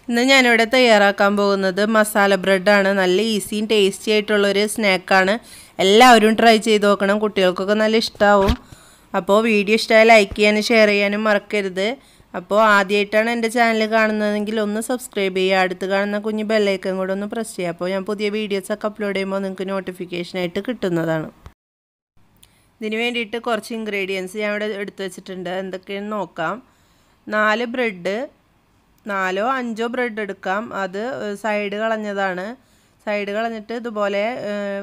ഇന്ന് ഞാനിവിടെ തയ്യാറാക്കാൻ പോകുന്നത് മസാല ബ്രെഡാണ്. നല്ല ഈസിയും ടേസ്റ്റി ആയിട്ടുള്ളൊരു സ്നാക്കാണ്. എല്ലാവരും ട്രൈ ചെയ്ത് നോക്കണം, കുട്ടികൾക്കൊക്കെ നല്ല ഇഷ്ടമാവും. അപ്പോൾ വീഡിയോ ഇഷ്ടമായി ലൈക്ക് ചെയ്യാനും ഷെയർ ചെയ്യാനും മറക്കരുത്. അപ്പോൾ ആദ്യമായിട്ടാണ് എൻ്റെ ചാനൽ കാണുന്നതെങ്കിൽ ഒന്ന് സബ്സ്ക്രൈബ് ചെയ്യുക, അടുത്ത് കാണുന്ന കുഞ്ഞ് ബെല്ലൈക്കൺ കൂടെ ഒന്ന് പ്രസ് ചെയ്യുക. അപ്പോൾ ഞാൻ പുതിയ വീഡിയോസൊക്കെ അപ്ലോഡ് ചെയ്യുമ്പോൾ നിങ്ങൾക്ക് നോട്ടിഫിക്കേഷനായിട്ട് കിട്ടുന്നതാണ്. ഇതിന് വേണ്ടിയിട്ട് കുറച്ച് ഇൻഗ്രീഡിയൻസ് ഞാൻ ഇവിടെ എടുത്ത് വെച്ചിട്ടുണ്ട്. എന്തൊക്കെയാണെന്ന് നോക്കാം. 4 ബ്രെഡ്, 4 or 5 ബ്രെഡ് എടുക്കാം. അത് സൈഡ് കളഞ്ഞതാണ്. സൈഡ് കളഞ്ഞിട്ട് ഇതുപോലെ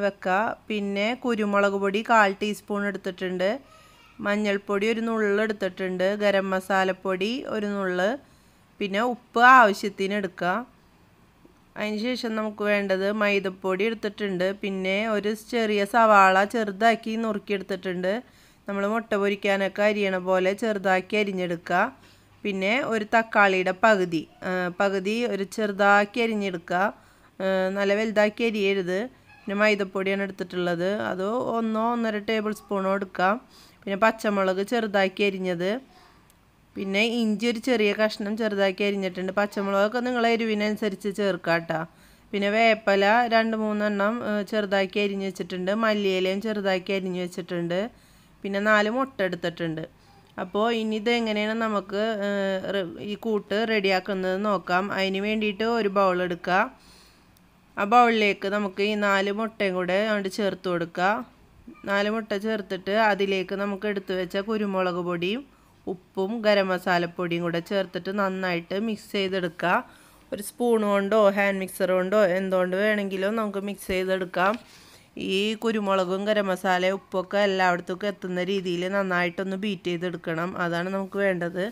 വെക്കുക. പിന്നെ കുരുമുളക് പൊടി 1/4 ടീസ്പൂൺ എടുത്തിട്ടുണ്ട്. മഞ്ഞൾപ്പൊടി 1 നുള്ള് എടുത്തിട്ടുണ്ട്. ഗരം മസാലപ്പൊടി 1 നുള്ള്. പിന്നെ ഉപ്പ് ആവശ്യത്തിന് എടുക്കുക. അതിനുശേഷം നമുക്ക് വേണ്ടത് മൈദപ്പൊടി എടുത്തിട്ടുണ്ട്. പിന്നെ ഒരു ചെറിയ സവാള ചെറുതാക്കി നുറുക്കിയെടുത്തിട്ടുണ്ട്. നമ്മൾ മുട്ട പൊരിക്കാനൊക്കെ അരിയണ പോലെ ചെറുതാക്കി അരിഞ്ഞെടുക്കുക. പിന്നെ ഒരു തക്കാളിയുടെ പകുതി ഒരു ചെറുതാക്കി അരിഞ്ഞെടുക്കുക. നല്ല വലുതാക്കി അരിയരുത്. പിന്നെ മൈദപ്പൊടിയാണ് എടുത്തിട്ടുള്ളത്. അത് 1-1.5 ടേബിൾ സ്പൂണോ എടുക്കാം. പിന്നെ പച്ചമുളക് ചെറുതാക്കി അരിഞ്ഞത്. പിന്നെ ഇഞ്ചി ഒരു ചെറിയ കഷ്ണം ചെറുതാക്കി അരിഞ്ഞിട്ടുണ്ട്. പച്ചമുളകൊക്കെ നിങ്ങളെ എരിവിനനുസരിച്ച് ചേർക്കാം കേട്ടോ. പിന്നെ വേപ്പില 2-3 എണ്ണം ചെറുതാക്കി അരിഞ്ഞ് വെച്ചിട്ടുണ്ട്. മല്ലിയിലയും ചെറുതാക്കി അരിഞ്ഞ് വെച്ചിട്ടുണ്ട്. പിന്നെ 4 മുട്ട എടുത്തിട്ടുണ്ട്. അപ്പോൾ ഇനി ഇത് എങ്ങനെയാണ് നമുക്ക് ഈ കൂട്ട് റെഡിയാക്കുന്നത് നോക്കാം. അതിന് വേണ്ടിയിട്ട് ഒരു ബൗൾ എടുക്കുക. ആ ബൗളിലേക്ക് നമുക്ക് ഈ 4 മുട്ടയും കൂടെ അങ്ങോട്ട് ചേർത്ത് കൊടുക്കുക. 4 മുട്ട ചേർത്തിട്ട് അതിലേക്ക് നമുക്ക് എടുത്തു വെച്ച കുരുമുളക് പൊടിയും ഉപ്പും ഗരം മസാലപ്പൊടിയും കൂടെ ചേർത്തിട്ട് നന്നായിട്ട് മിക്സ് ചെയ്തെടുക്കുക. ഒരു സ്പൂൺ കൊണ്ടോ ഹാൻഡ് മിക്സർ കൊണ്ടോ എന്തുകൊണ്ട് വേണമെങ്കിലും നമുക്ക് മിക്സ് ചെയ്തെടുക്കാം. ഈ കുരുമുളകും ഗരം മസാലയും ഉപ്പൊക്കെ എല്ലായിടത്തേക്കും എത്തുന്ന രീതിയിൽ നന്നായിട്ടൊന്ന് ബീറ്റ് ചെയ്തെടുക്കണം. അതാണ് നമുക്ക് വേണ്ടത്.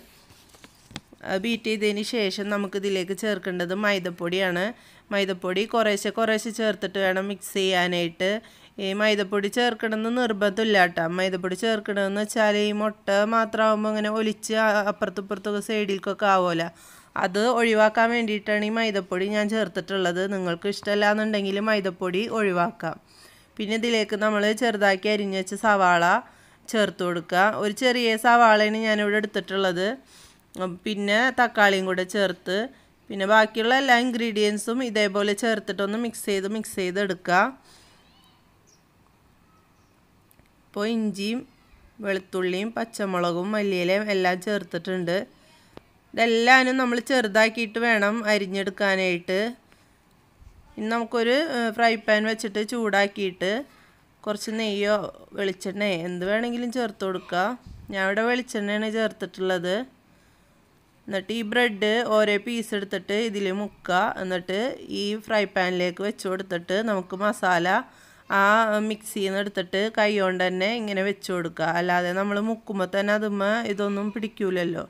ബീറ്റ് ചെയ്തതിന് ശേഷം നമുക്കിതിലേക്ക് ചേർക്കേണ്ടത് മൈദപ്പൊടിയാണ്. മൈദപ്പൊടി കുറേശ്ശെ ചേർത്തിട്ട് വേണം മിക്സ് ചെയ്യാനായിട്ട്. ഈ മൈദപ്പൊടി ചേർക്കണമെന്ന് നിർബന്ധമില്ല കേട്ടോ. മൈദപ്പൊടി ചേർക്കണമെന്ന് വെച്ചാൽ ഈ മുട്ട മാത്രമാകുമ്പോൾ ഇങ്ങനെ ഒലിച്ച് അപ്പുറത്തിപ്പുറത്തൊക്കെ സൈഡിലേക്കൊക്കെ ആവുമല്ലോ, അത് ഒഴിവാക്കാൻ വേണ്ടിയിട്ടാണ് ഈ മൈദപ്പൊടി ഞാൻ ചേർത്തിട്ടുള്ളത്. നിങ്ങൾക്ക് ഇഷ്ടമല്ല എന്നുണ്ടെങ്കിൽ മൈദപ്പൊടി ഒഴിവാക്കാം. പിന്നെ ഇതിലേക്ക് നമ്മൾ ചെറുതാക്കി അരിഞ്ഞ് വെച്ച സവാള ചേർത്ത് കൊടുക്കുക. ഒരു ചെറിയ സവാളയാണ് ഞാനിവിടെ എടുത്തിട്ടുള്ളത്. പിന്നെ തക്കാളിയും കൂടെ ചേർത്ത് പിന്നെ ബാക്കിയുള്ള എല്ലാ ഇൻഗ്രീഡിയൻസും ഇതേപോലെ ചേർത്തിട്ടൊന്ന് മിക്സ് ചെയ്ത് എടുക്കുക. ഇപ്പോൾ ഇഞ്ചിയും വെളുത്തുള്ളിയും പച്ചമുളകും മല്ലിയിലയും എല്ലാം ചേർത്തിട്ടുണ്ട്. ഇതെല്ലാവരും നമ്മൾ ചെറുതാക്കിയിട്ട് വേണം അരിഞ്ഞെടുക്കാനായിട്ട്. ഇനി നമുക്കൊരു ഫ്രൈ പാൻ വെച്ചിട്ട് ചൂടാക്കിയിട്ട് കുറച്ച് നെയ്യോ വെളിച്ചെണ്ണയോ എന്ത് വേണമെങ്കിലും ചേർത്ത് കൊടുക്കുക. ഞാൻ ഇവിടെ വെളിച്ചെണ്ണയാണ് ചേർത്തിട്ടുള്ളത്. എന്നിട്ട് ഈ ബ്രെഡ് ഓരോ പീസ് എടുത്തിട്ട് ഇതിൽ മുക്കുക. എന്നിട്ട് ഈ ഫ്രൈ പാനിലേക്ക് വെച്ച് കൊടുത്തിട്ട് നമുക്ക് മസാല ആ മിക്സിയിൽ നിന്ന് എടുത്തിട്ട് കൈ കൊണ്ട് തന്നെ ഇങ്ങനെ വെച്ച് കൊടുക്കുക. അല്ലാതെ നമ്മൾ മുക്കുമ്പോൾ തന്നെ ഇതൊന്നും പിടിക്കൂലല്ലോ.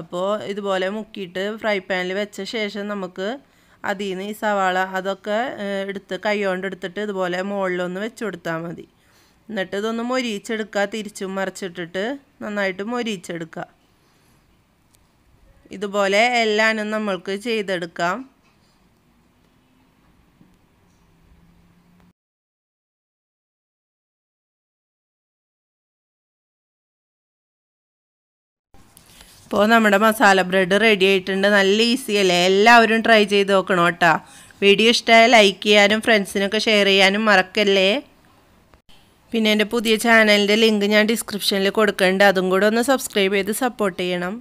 അപ്പോൾ ഇതുപോലെ മുക്കിയിട്ട് ഫ്രൈ പാനിൽ വെച്ച ശേഷം നമുക്ക് അതിൽ നിന്ന് ഈ സവാള അതൊക്കെ എടുത്ത് കൈ കൊണ്ട് എടുത്തിട്ട് ഇതുപോലെ മുകളിലൊന്ന് വെച്ച് കൊടുത്താൽ മതി. എന്നിട്ട് ഇതൊന്ന് മൊരിയിച്ചെടുക്കുക. തിരിച്ചും മറിച്ചിട്ടിട്ട് നന്നായിട്ട് മൊരിയിച്ചെടുക്കുക. ഇതുപോലെ എല്ലാനും നമ്മൾക്ക് ചെയ്തെടുക്കാം. ഇപ്പോൾ നമ്മുടെ മസാല ബ്രെഡ് റെഡി ആയിട്ടുണ്ട്. നല്ല ഈസി അല്ലേ? എല്ലാവരും ട്രൈ ചെയ്ത് നോക്കണം കേട്ടോ. വീഡിയോ ഇഷ്ടമായ ലൈക്ക് ചെയ്യാനും ഫ്രണ്ട്സിനൊക്കെ ഷെയർ ചെയ്യാനും മറക്കല്ലേ. പിന്നെ എൻ്റെ പുതിയ ചാനലിൻ്റെ ലിങ്ക് ഞാൻ ഡിസ്ക്രിപ്ഷനിൽ കൊടുക്കുന്നുണ്ട്. അതും കൂടെ ഒന്ന് സബ്സ്ക്രൈബ് ചെയ്ത് സപ്പോർട്ട് ചെയ്യണം.